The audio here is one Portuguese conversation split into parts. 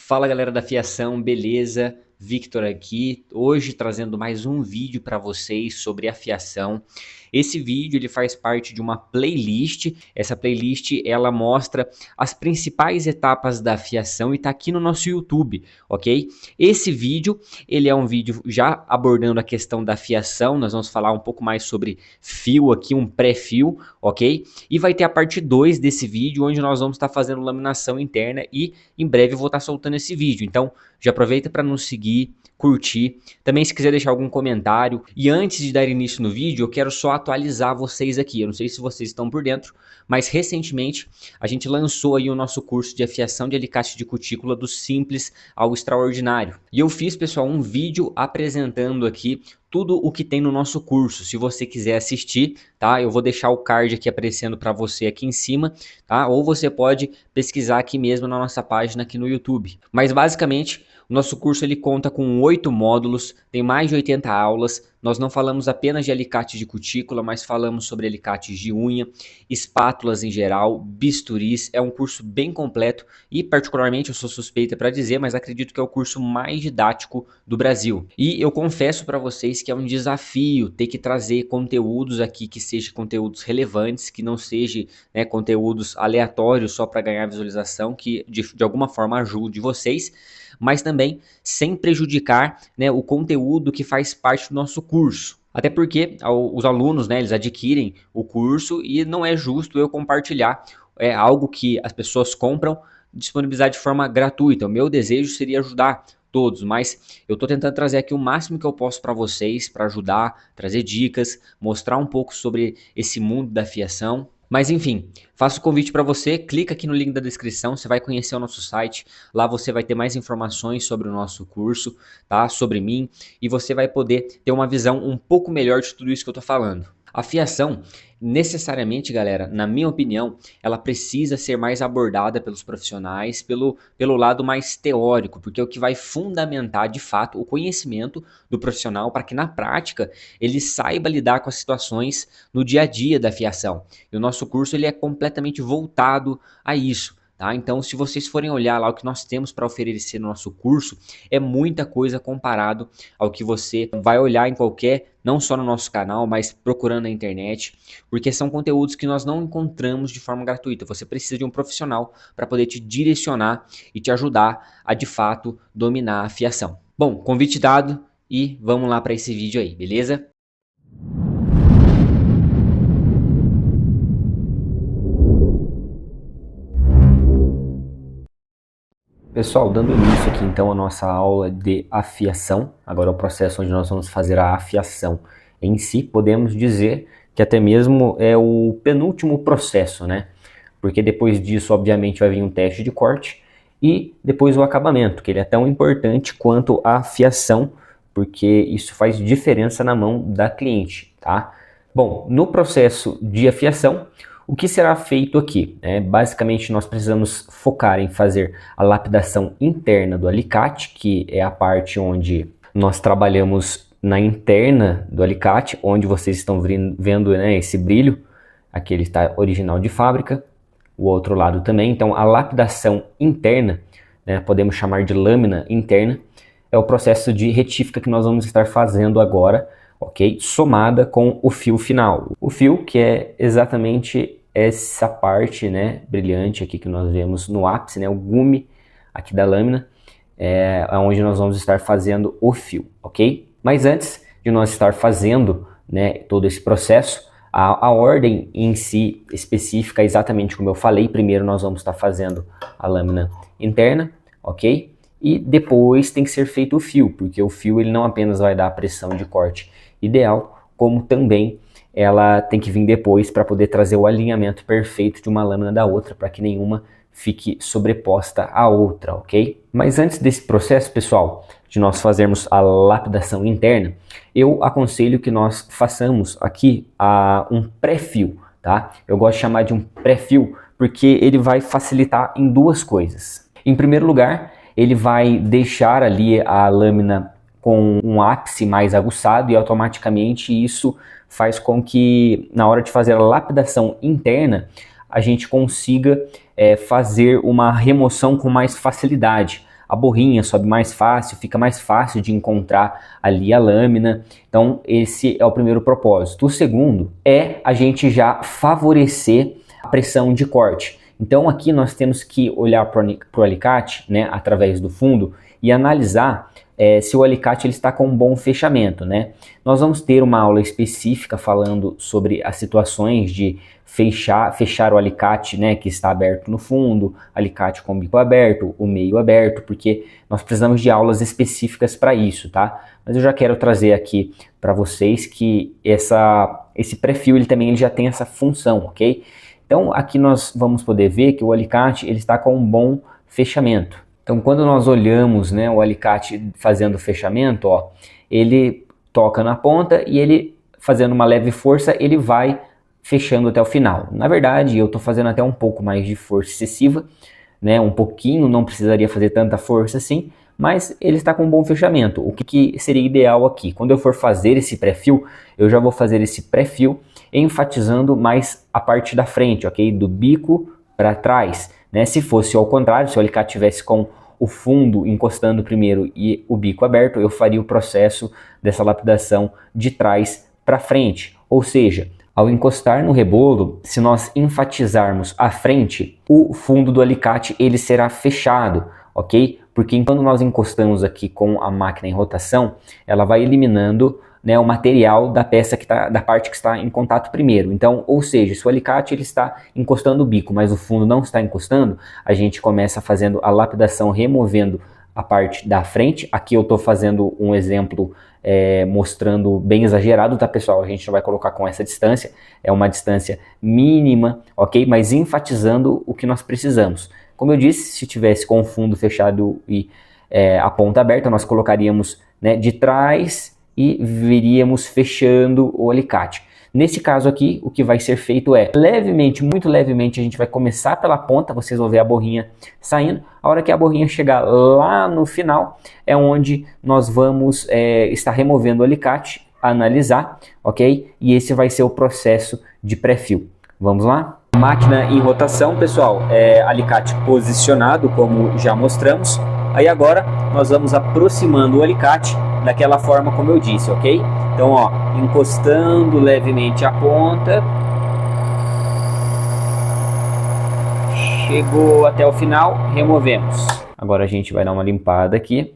Fala galera da fiação, beleza? Victor aqui, hoje trazendo mais um vídeo para vocês sobre a fiação. Esse vídeo ele faz parte de uma playlist. Essa playlist ela mostra as principais etapas da fiação e está aqui no nosso YouTube, ok? Esse vídeo ele é um vídeo já abordando a questão da fiação. Nós vamos falar um pouco mais sobre fio aqui, um pré-fio, ok? E vai ter a parte 2 desse vídeo onde nós vamos estar fazendo laminação interna e em breve eu vou estar soltando esse vídeo. Então já aproveita para nos seguir, curtir, também se quiser deixar algum comentário. E antes de dar início no vídeo, eu quero só atualizar vocês aqui. Eu não sei se vocês estão por dentro, mas recentemente a gente lançou aí o nosso curso de afiação de alicate de cutícula do simples ao extraordinário. E eu fiz, pessoal, um vídeo apresentando aqui tudo o que tem no nosso curso. Se você quiser assistir, tá? Eu vou deixar o card aqui aparecendo para você aqui em cima, tá? Ou você pode pesquisar aqui mesmo na nossa página aqui no YouTube. Mas basicamente, o nosso curso ele conta com 8 módulos, tem mais de 80 aulas. Nós não falamos apenas de alicate de cutícula, mas falamos sobre alicates de unha, espátulas em geral, bisturis. É um curso bem completo e particularmente eu sou suspeita para dizer, mas acredito que é o curso mais didático do Brasil. E eu confesso para vocês que é um desafio ter que trazer conteúdos aqui que sejam conteúdos relevantes, que não sejam, né, conteúdos aleatórios só para ganhar visualização, que de alguma forma ajude vocês, mas também sem prejudicar, né, o conteúdo que faz parte do nosso curso. Até porque os alunos, né, eles adquirem o curso e não é justo eu compartilhar algo que as pessoas compram, disponibilizar de forma gratuita. O meu desejo seria ajudar todos, mas eu estou tentando trazer aqui o máximo que eu posso para vocês, para ajudar, trazer dicas, mostrar um pouco sobre esse mundo da fiação. Mas enfim, faço o convite para você, clica aqui no link da descrição, você vai conhecer o nosso site, lá você vai ter mais informações sobre o nosso curso, tá? Sobre mim, e você vai poder ter uma visão um pouco melhor de tudo isso que eu tô falando. A fiação, necessariamente, galera, na minha opinião, ela precisa ser mais abordada pelos profissionais, pelo lado mais teórico, porque é o que vai fundamentar, de fato, o conhecimento do profissional para que, na prática, ele saiba lidar com as situações no dia a dia da fiação. E o nosso curso ele é completamente voltado a isso. Tá? Então, se vocês forem olhar lá o que nós temos para oferecer no nosso curso, é muita coisa comparado ao que você vai olhar em qualquer, não só no nosso canal, mas procurando na internet, porque são conteúdos que nós não encontramos de forma gratuita. Você precisa de um profissional para poder te direcionar e te ajudar a, de fato, dominar a fiação. Bom, convite dado e vamos lá para esse vídeo aí, beleza? Pessoal, dando início aqui então a nossa aula de afiação, agora é o processo onde nós vamos fazer a afiação em si, podemos dizer que até mesmo é o penúltimo processo, né? Porque depois disso, obviamente, vai vir um teste de corte e depois o acabamento, que ele é tão importante quanto a afiação, porque isso faz diferença na mão da cliente, tá? Bom, no processo de afiação, o que será feito aqui? Basicamente, nós precisamos focar em fazer a lapidação interna do alicate, que é a parte onde nós trabalhamos na interna do alicate, onde vocês estão vendo, né, esse brilho. Aqui ele está original de fábrica, o outro lado também. Então, a lapidação interna, né, podemos chamar de lâmina interna, é o processo de retífica que nós vamos estar fazendo agora, ok? Somada com o fio final. O fio que é exatamente essa parte, né, brilhante aqui que nós vemos no ápice, né, o gume aqui da lâmina, é onde nós vamos estar fazendo o fio, ok? Mas antes de nós estar fazendo, né, todo esse processo, a ordem em si específica, exatamente como eu falei, primeiro nós vamos estar fazendo a lâmina interna, ok? E depois tem que ser feito o fio, porque o fio ele não apenas vai dar a pressão de corte ideal, como também ela tem que vir depois para poder trazer o alinhamento perfeito de uma lâmina da outra, para que nenhuma fique sobreposta à outra, ok? Mas antes desse processo, pessoal, de nós fazermos a lapidação interna, eu aconselho que nós façamos aqui um pré-fio, tá? Eu gosto de chamar de um pré-fio porque ele vai facilitar em duas coisas. Em primeiro lugar, ele vai deixar ali a lâmina com um ápice mais aguçado e automaticamente isso faz com que na hora de fazer a lapidação interna a gente consiga fazer uma remoção com mais facilidade. a borrinha sobe mais fácil, fica mais fácil de encontrar ali a lâmina. Então esse é o primeiro propósito. O segundo é a gente já favorecer a pressão de corte. Então aqui nós temos que olhar para o alicate, né, através do fundo e analisar se o alicate ele está com um bom fechamento, né? Nós vamos ter uma aula específica falando sobre as situações de fechar o alicate, né, que está aberto no fundo, alicate com o bico aberto, o meio aberto, porque nós precisamos de aulas específicas para isso, tá? Mas eu já quero trazer aqui para vocês que esse pré-fio ele também já tem essa função, ok? Então aqui nós vamos poder ver que o alicate ele está com um bom fechamento. Então quando nós olhamos, né, o alicate fazendo o fechamento, ó, ele toca na ponta e ele fazendo uma leve força ele vai fechando até o final. Na verdade eu estou fazendo até um pouco mais de força excessiva, né, um pouquinho, não precisaria fazer tanta força assim, mas ele está com um bom fechamento. O que seria ideal aqui? Quando eu for fazer esse pré-fio, eu já vou fazer esse pré-fio enfatizando mais a parte da frente, ok? Do bico para trás, né? Se fosse ao contrário, se o alicate tivesse com o fundo encostando primeiro e o bico aberto, eu faria o processo dessa lapidação de trás para frente. Ou seja, ao encostar no rebolo, se nós enfatizarmos a frente, o fundo do alicate ele será fechado, ok? Porque quando nós encostamos aqui com a máquina em rotação, ela vai eliminando, né, o material da peça da parte que está em contato primeiro. Então, ou seja, se o alicate ele está encostando o bico, mas o fundo não está encostando, a gente começa fazendo a lapidação removendo a parte da frente. Aqui eu estou fazendo um exemplo mostrando bem exagerado, tá pessoal? A gente não vai colocar com essa distância, é uma distância mínima, ok? Mas enfatizando o que nós precisamos. Como eu disse, se tivesse com o fundo fechado e a ponta aberta, nós colocaríamos, né, de trás e viríamos fechando o alicate. Nesse caso aqui, o que vai ser feito é levemente, muito levemente, a gente vai começar pela ponta, vocês vão ver a borrinha saindo. A hora que a borrinha chegar lá no final, é onde nós vamos estar removendo o alicate, analisar, ok? E esse vai ser o processo de pré-fio. Vamos lá? Máquina em rotação, pessoal, alicate posicionado, como já mostramos. Aí agora nós vamos aproximando o alicate daquela forma como eu disse, ok? Então, ó, encostando levemente a ponta. Chegou até o final, removemos. Agora a gente vai dar uma limpada aqui.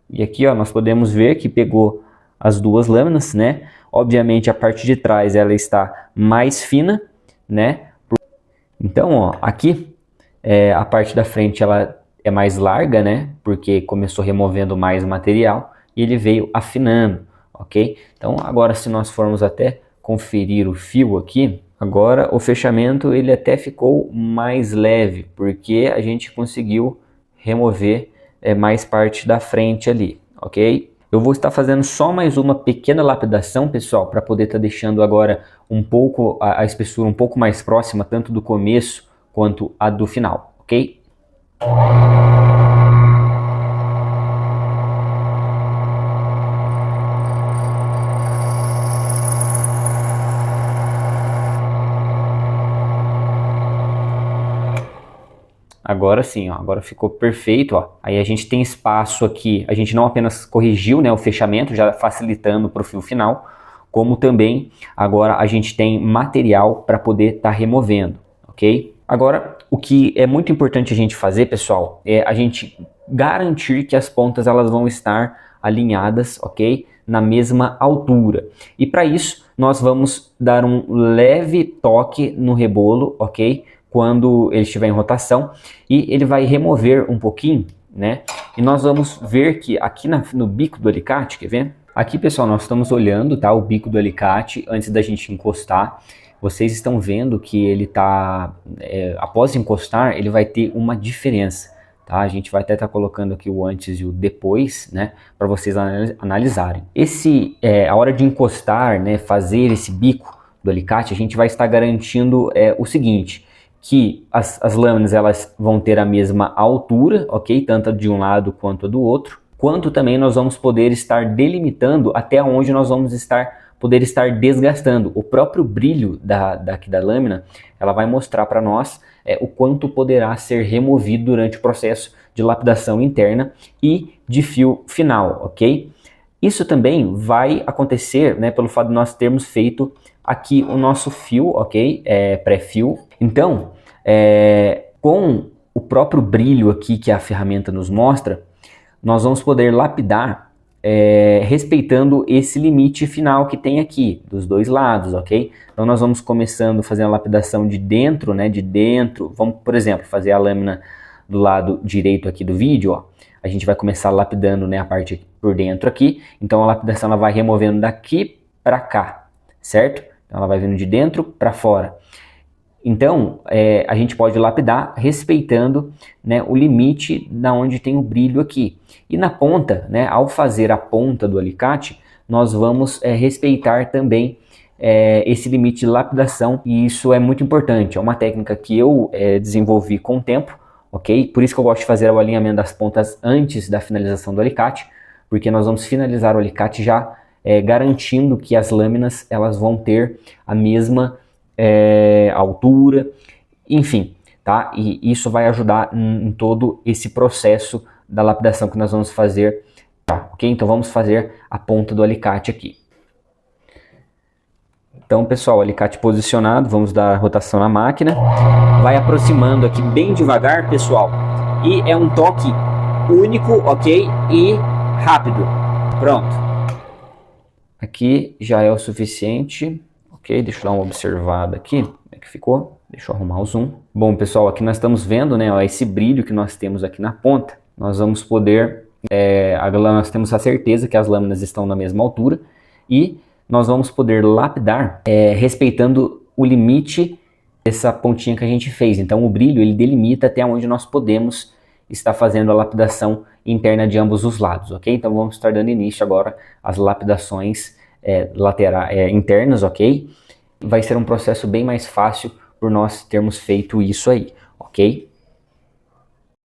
E aqui, ó, nós podemos ver que pegou as duas lâminas, né? Obviamente a parte de trás ela está mais fina, né? Então, ó, aqui a parte da frente ela é mais larga, né? Porque começou removendo mais material e ele veio afinando, ok? Então agora se nós formos até conferir o fio aqui, agora o fechamento ele até ficou mais leve, porque a gente conseguiu remover mais parte da frente ali, ok? Eu vou estar fazendo só mais uma pequena lapidação, pessoal, para poder estar deixando agora um pouco a espessura um pouco mais próxima, tanto do começo quanto a do final, ok? Agora sim, ó, agora ficou perfeito, ó. Aí a gente tem espaço aqui, a gente não apenas corrigiu, né, o fechamento, já facilitando para o fio final, como também agora a gente tem material para poder estar removendo, ok? Agora, o que é muito importante a gente fazer, pessoal, é a gente garantir que as pontas elas vão estar alinhadas, ok? Na mesma altura. E para isso, nós vamos dar um leve toque no rebolo, ok? Quando ele estiver em rotação, e ele vai remover um pouquinho, né? E nós vamos ver que aqui no bico do alicate, quer ver? Aqui, pessoal, nós estamos olhando, tá, o bico do alicate antes da gente encostar. Vocês estão vendo que ele tá, após encostar, ele vai ter uma diferença, tá? A gente vai até estar colocando aqui o antes e o depois, né, para vocês analisarem. A hora de encostar, né, fazer esse bico do alicate, a gente vai estar garantindo o seguinte, que as lâminas elas vão ter a mesma altura, ok? Tanto de um lado quanto do outro, quanto também nós vamos poder estar delimitando até onde nós vamos poder estar desgastando. O próprio brilho daqui da lâmina, ela vai mostrar para nós o quanto poderá ser removido durante o processo de lapidação interna e de fio final, ok? Isso também vai acontecer, né, pelo fato de nós termos feito aqui o nosso fio, ok? Pré-fio. Então, com o próprio brilho aqui que a ferramenta nos mostra, nós vamos poder lapidar respeitando esse limite final que tem aqui, dos dois lados, ok? Então nós vamos começando fazendo a lapidação de dentro, né? De dentro, vamos, por exemplo, fazer a lâmina do lado direito aqui do vídeo, ó. A gente vai começar lapidando, né, a parte por dentro aqui, então a lapidação ela vai removendo daqui para cá, certo? Então ela vai vindo de dentro para fora. Então, a gente pode lapidar respeitando, né, o limite da onde tem o brilho aqui. E na ponta, né, ao fazer a ponta do alicate, nós vamos respeitar também esse limite de lapidação, e isso é muito importante. É uma técnica que eu desenvolvi com o tempo, ok? Por isso que eu gosto de fazer o alinhamento das pontas antes da finalização do alicate, porque nós vamos finalizar o alicate já garantindo que as lâminas elas vão ter a mesma altura, enfim, tá? E isso vai ajudar em todo esse processo da lapidação que nós vamos fazer, tá? Ok? Então vamos fazer a ponta do alicate aqui. Então, pessoal, o alicate posicionado, vamos dar rotação na máquina, vai aproximando aqui bem devagar, pessoal, e é um toque único, ok? E rápido. Pronto. Aqui já é o suficiente. Ok, deixa eu dar uma observada aqui, como é que ficou, deixa eu arrumar o zoom. Bom, pessoal, aqui nós estamos vendo, né, ó, esse brilho que nós temos aqui na ponta. Nós vamos poder, nós temos a certeza que as lâminas estão na mesma altura e nós vamos poder lapidar respeitando o limite dessa pontinha que a gente fez. Então o brilho ele delimita até onde nós podemos estar fazendo a lapidação interna de ambos os lados, ok? Então vamos estar dando início agora às lapidações internas, ok? Vai ser um processo bem mais fácil por nós termos feito isso aí, ok?